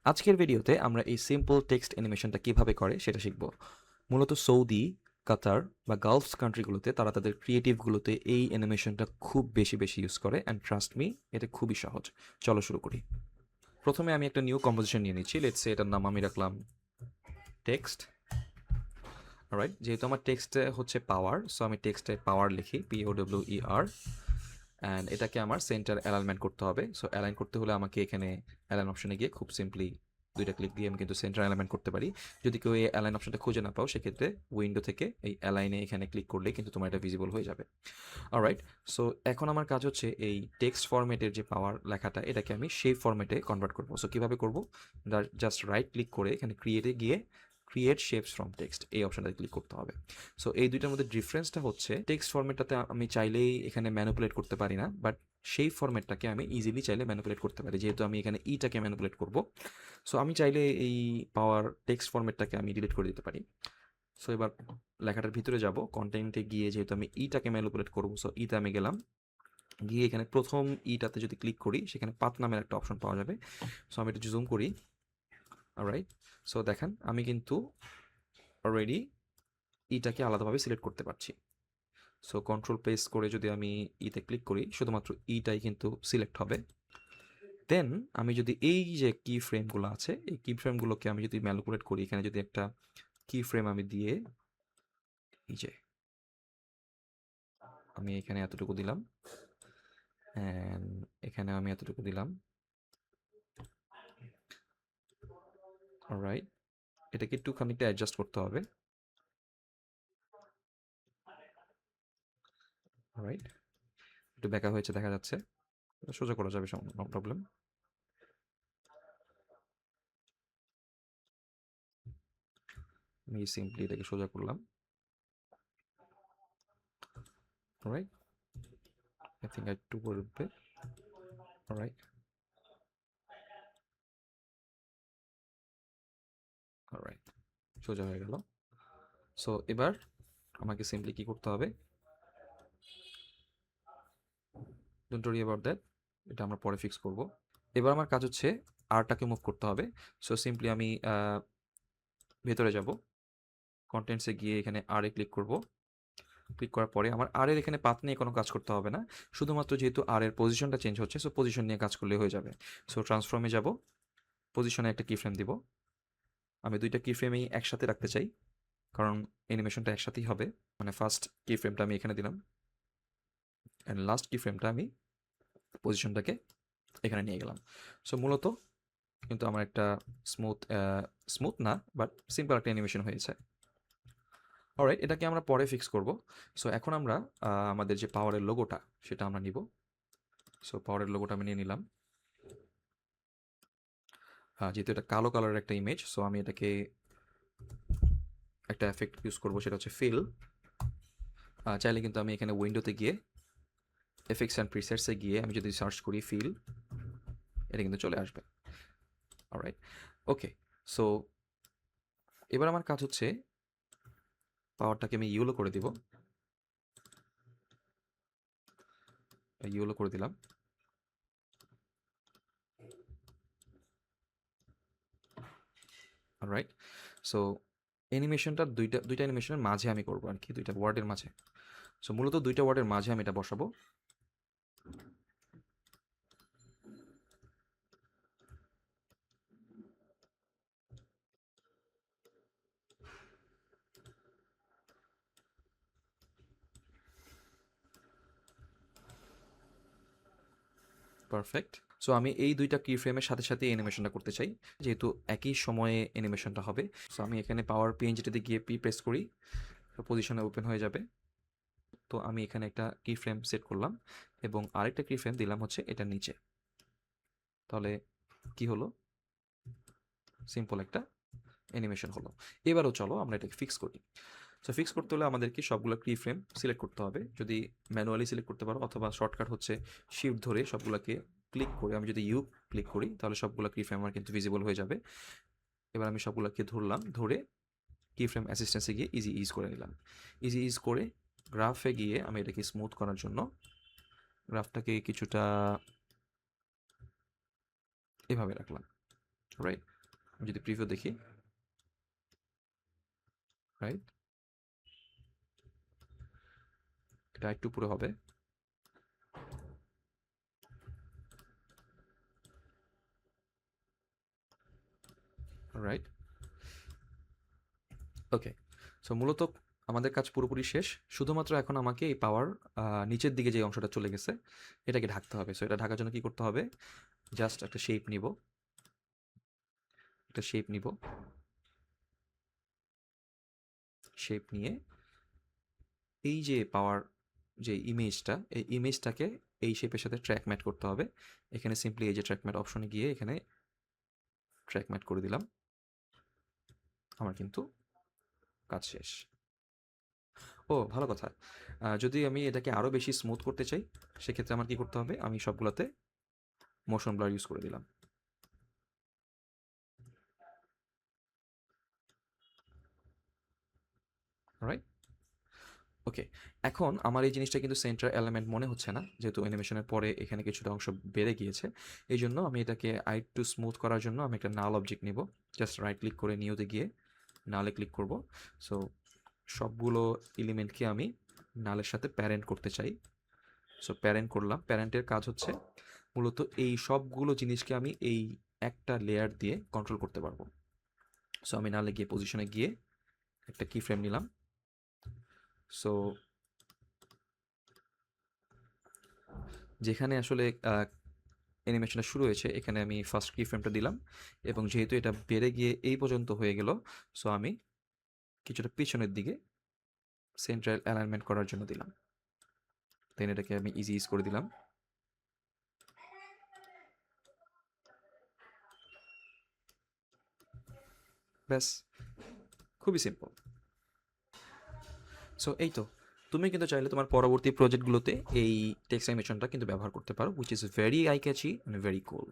আজকের ভিডিওতে আমরা এই সিম্পল টেক্সট অ্যানিমেশনটা কিভাবে করে সেটা শিখব। মূলত সৌদি, কাতার বা গালফস কান্ট্রিগুলোতে তারা তাদের ক্রিয়েটিভগুলোতে এই অ্যানিমেশনটা খুব বেশি ইউজ করে, অ্যান্ড ট্রাস্ট মি, এটা খুবই সহজ। চলো শুরু করি। প্রথমে আমি একটা নিউ কম্পোজিশন নিয়ে নিচ্ছি। লেটস সে এটার নাম আমি রাখলাম টেক্সট। রাইট, যেহেতু আমার টেক্সটে হচ্ছে পাওয়ার, সো আমি টেক্সটে পাওয়ার লিখি, POWER। অ্যান্ড এটাকে আমার সেন্টার অ্যালাইনমেন্ট করতে হবে। সো অ্যালাইন করতে হলে আমাকে এখানে অ্যালাইন অপশনে গিয়ে খুব সিম্পলি দুইটা ক্লিক দিয়ে আমি কিন্তু সেন্টার অ্যালাইনমেন্ট করতে পারি। যদি কেউ এই অ্যালাইন অপশনটা খুঁজে না পাও, সেক্ষেত্রে উইন্ডো থেকে এই অ্যালাইনে এখানে ক্লিক করলে কিন্তু তোমার এটা ভিজিবল হয়ে যাবে। অলরাইট, সো এখন আমার কাজ হচ্ছে এই টেক্সট ফরম্যাটের যে পাওয়ার লেখাটা, এটাকে আমি শেপ ফরম্যাটে কনভার্ট করবো। সো কীভাবে করবো? জাস্ট রাইট ক্লিক করে এখানে ক্রিয়েটে গিয়ে ক্রিয়েট শেপস ফ্রম টেক্সট এই অপশনটাতে ক্লিক করতে হবে। সো এই দুইটার মধ্যে ডিফারেন্সটা হচ্ছে, টেক্সট ফরম্যাটটাতে আমি চাইলেই এখানে ম্যানিপুলেট করতে পারি না, বাট সেই ফরম্যাটটাকে আমি ইজিলি চাইলে ম্যানিপুলেট করতে পারি, যেহেতু আমি এখানে ইটাকে ম্যানিপুলেট করব। সো আমি চাইলে এই পাওয়ার টেক্সট ফরম্যাটটাকে আমি ডিলিট করে দিতে পারি। সো এবার লেখাটার ভিতরে যাব, কন্টেন্টে গিয়ে যেহেতু আমি ইটাকে ম্যানিপুলেট করবো, সো ইতে আমি গেলাম, গিয়ে এখানে প্রথম ইটাতে যদি ক্লিক করি, সেখানে পাথ নামের একটা অপশন পাওয়া যাবে। সো আমি একটু জুম করি। অলরাইট, সো দেখেন আমি কিন্তু অলরেডি ইটাকে আলাদাভাবে সিলেক্ট করতে পারছি। সো কন্ট্রোল প্রেস করে যদি আমি ইতে ক্লিক করি, শুধুমাত্র ইটাই কিন্তু সিলেক্ট হবে। দেন আমি যদি এই যে কি ফ্রেমগুলো আছে, এই কি ফ্রেমগুলোকে আমি যদি ম্যানিপুলেট করি, এখানে যদি একটা কি ফ্রেম আমি দিয়ে, এই যে আমি এখানে এতটুকু দিলাম, অ্যান্ড এখানে আমি এতটুকু দিলাম। অলরাইট, এটাকে একটু খানিকটা অ্যাডজাস্ট করতে হবে। অলরাইট, একটু বেঁকা হয়েছে দেখা যাচ্ছে, সোজা করা যাবে, নো প্রবলেম। আমি সিম্পলি এটাকে সোজা করলাম। অলরাইট, আই থিঙ্ক আই টু করবে। অলরাইট, অলরাইট, সোজা হয়ে গেল। সো এবার আমাকে সিম্পলি কি করতে হবে, ডোন্ট ওয়ারি অ্যাবাউট দ্যাট, এটা আমরা পরে ফিক্স করব। এবার আমার কাজ হচ্ছে আরটাকে মুভ করতে হবে। সো সিম্পলি আমি ভেতরে যাব, কন্টেন্টসে গিয়ে এখানে আর এ ক্লিক করব। ক্লিক করার পরে আমার আর এর এখানে পাথ নিয়ে কোনো কাজ করতে হবে না, শুধুমাত্র যেহেতু আর এর পজিশনটা চেঞ্জ হচ্ছে, সো পজিশন নিয়ে কাজ করলে হয়ে যাবে। সো ট্রান্সফর্মে যাব, পজিশনে একটা কি ফ্রেম দিব। আমি দুইটা কি ফ্রেমেই একসাথে রাখতে চাই, কারণ অ্যানিমেশনটা একসাথেই হবে। মানে ফার্স্ট কি ফ্রেমটা আমি এখানে দিলাম, অ্যান্ড লাস্ট কি ফ্রেমটা আমি পজিশনটাকে এখানে নিয়ে গেলাম। সো মূলত কিন্তু আমার একটা স্মুথ স্মুথ না, বাট সিম্পল একটা অ্যানিমেশন হয়েছে। অলরাইট, এটাকে আমরা পরে ফিক্স করব। সো এখন আমরা আমাদের যে পাওয়ারের লোগোটা, সেটা আমরা নিব। সো পাওয়ারের লোগোটা আমি নিয়ে নিলাম। যেহেতু এটা কালো কালারের একটা ইমেজ, সো আমি এটাকে একটা এফেক্ট ইউজ করব, সেটা হচ্ছে ফিল। চাইলে কিন্তু আমি এখানে উইন্ডোতে গিয়ে এফেক্টস অ্যান্ড প্রিসেটসে গিয়ে আমি যদি সার্চ করি ফিল, এটা কিন্তু চলে আসবে। অলরাইট, ওকে। সো এবার আমার কাজ হচ্ছে পাওয়ারটাকে আমি ইয়েলো করে দিব। ইয়েলো করে দিলাম। অলরাইট, সো অ্যানিমেশনটা দুইটা দুইটা অ্যানিমেশনের মাঝে আমি করবো আর কি, দুইটা ওয়ার্ডের মাঝে। সো মূলত দুইটা ওয়ার্ডের মাঝে আমি এটা বসাবো। পারফেক্ট। সো আমি এই দুইটা কি ফ্রেমের সাথে সাথে অ্যানিমেশনটা করতে চাই, যেহেতু একই সময়ে অ্যানিমেশনটা হবে। সো আমি এখানে পাওয়ার পিএনজিটাতে গিয়ে পি প্রেস করি, পজিশনে ওপেন হয়ে যাবে। তো আমি এখানে একটা কি ফ্রেম সেট করলাম, এবং আরেকটা কি ফ্রেম দিলাম হচ্ছে এটার নিচে। তাহলে কি হলো, সিম্পল একটা অ্যানিমেশন হলো। এবারও চলো আমরা এটাকে ফিক্স করি। সো ফিক্স করতে হলে আমাদেরকে সবগুলো কি ফ্রেম সিলেক্ট করতে হবে। যদি ম্যানুয়ালি সিলেক্ট করতে পারো, অথবা শর্টকাট হচ্ছে শিফট ধরে সবগুলোকে ক্লিক করে আমি যদি ইউ ক্লিক করি, তাহলে সবগুলো কি ফ্রেম আমার কিন্তু ভিজিবল হয়ে যাবে। এবার আমি সবগুলোকে ধরলাম, ধরে কি ফ্রেম অ্যাসিস্ট্যান্সে গিয়ে ইজি ইজ করে নিলাম। ইজি ইজ করে গ্রাফে গিয়ে আমি এটাকে স্মুথ করার জন্য গ্রাফটাকে কিছুটা এভাবে রাখলাম। রাইট, আমি যদি প্রিভিউ দেখি, রাইট, এটা একটু পুরো হবে, রাইট। ওকে, সো মূলত আমাদের কাজ পুরোপুরি শেষ। শুধুমাত্র এখন আমাকে এই পাওয়ার নিচের দিকে যে অংশটা চলে গেছে এটাকে ঢাকতে হবে। সো এটা ঢাকার জন্য কি করতে হবে, জাস্ট একটা শেপ নিব, একটা শেপ নিব, শেপ নিয়ে এই যে পাওয়ার যে ইমেজটা, এই ইমেজটাকে এই শেপের সাথে ট্র্যাক ম্যাট করতে হবে। এখানে সিম্পলি এই যে ট্র্যাক ম্যাট অপশনে গিয়ে এখানে ট্র্যাক ম্যাট করে দিলাম, আমার কিন্তু কাজ শেষ। ও ভালো কথা, যদি আমি এটাকে আরও বেশি স্মুথ করতে চাই সেক্ষেত্রে আমার কি করতে হবে, আমি সবগুলোতে মোশন ব্লার ইউজ করে দিলাম, রাইট। ওকে, এখন আমার এই জিনিসটা কিন্তু সেন্টার এলিমেন্ট মনে হচ্ছে না, যেহেতু অ্যানিমেশনের পরে এখানে কিছুটা অংশ বেড়ে গিয়েছে। এই জন্য আমি এটাকে আরেকটু স্মুথ করার জন্য আমি একটা নাল অবজেক্ট নিব, জাস্ট রাইট ক্লিক করে নিউতে গিয়ে নালে ক্লিক করব। সো সবগুলো এলিমেন্টকে আমি নালের সাথে প্যারেন্ট করতে চাই। সো প্যারেন্ট করলাম। প্যারেন্টের কাজ হচ্ছে মূলত এই সবগুলো জিনিসকে আমি এই একটা লেয়ার দিয়ে কন্ট্রোল করতে পারবো। সো আমি নালে গিয়ে পজিশনে গিয়ে একটা কি ফ্রেম নিলাম। সো যেখানে আসলে অ্যানিমেশনটা শুরু হয়েছে এখানে আমি ফার্স্ট কি ফ্রেমটা দিলাম, এবং যেহেতু এটা বেড়ে গিয়ে এই পর্যন্ত হয়ে গেল, সো আমি কিছুটা পিছনের দিকে সেন্ট্রাল অ্যালাইনমেন্ট করার জন্য দিলাম, দেন এটাকে আমি ইজি ইজ করে দিলাম। ব্যাস, খুবই সিম্পল। সো এই তো, তুমি কিন্তু চাইলে তোমার পরবর্তী প্রজেক্টগুলোতে এই টেক্সট অ্যানিমেশনটা কিন্তু ব্যবহার করতে পারো, which is very eye catchy and very cool.